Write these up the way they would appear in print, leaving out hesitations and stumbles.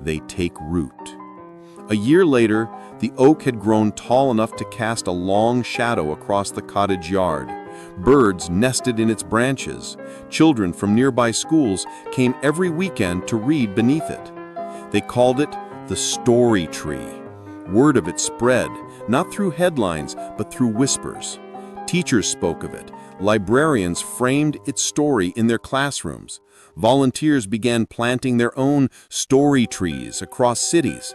they take root. A year later, the oak had grown tall enough to cast a long shadow across the cottage yard. Birds nested in its branches. Children from nearby schools came every weekend to read beneath it. They called it the Story Tree. Word of it spread, not through headlines, but through whispers. Teachers spoke of it. Librarians framed its story in their classrooms. Volunteers began planting their own story trees across cities.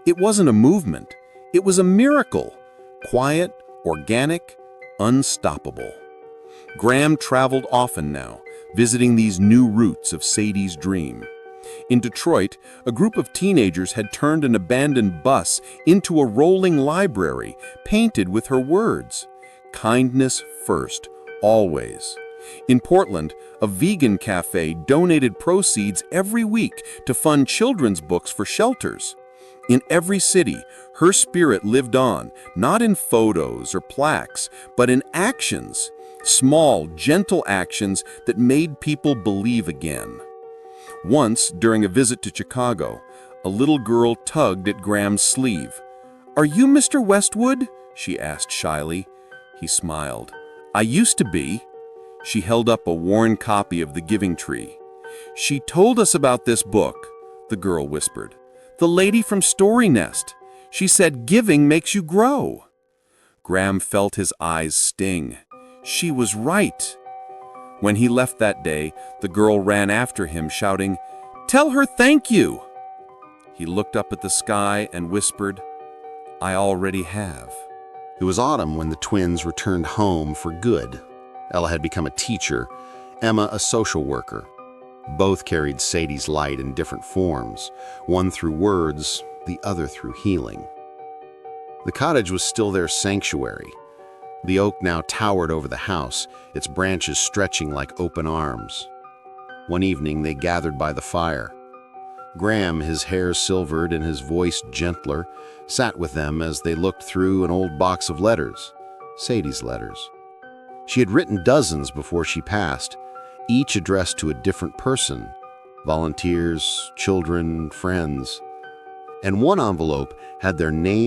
It wasn't a movement. It was a miracle. Quiet, organic, unstoppable. Graham traveled often now, visiting these new roots of Sadie's dream. In Detroit, a group of teenagers had turned an abandoned bus into a rolling library, painted with her words. Kindness first, always. In Portland, a vegan cafe donated proceeds every week to fund children's books for shelters. In every city, her spirit lived on, not in photos or plaques, but in actions, small, gentle actions that made people believe again. Once, during a visit to Chicago, a little girl tugged at Graham's sleeve. "Are you Mr. Westwood?" she asked shyly. He smiled. "I used to be." She held up a worn copy of The Giving Tree. "She told us about this book," the girl whispered. "The lady from Story Nest. She said giving makes you grow." Graham felt his eyes sting. She was right. When he left that day, the girl ran after him, shouting, "Tell her thank you!" He looked up at the sky and whispered, "I already have." It was autumn when the twins returned home for good. Ella had become a teacher, Emma a social worker. Both carried Sadie's light in different forms, one through words, the other through healing. The cottage was still their sanctuary. The oak now towered over the house, its branches stretching like open arms. One evening they gathered by the fire. Graham, his hair silvered and his voice gentler, sat with them as they looked through an old box of letters, Sadie's letters. She had written dozens before she passed, each addressed to a different person, volunteers, children, friends. And one envelope had their name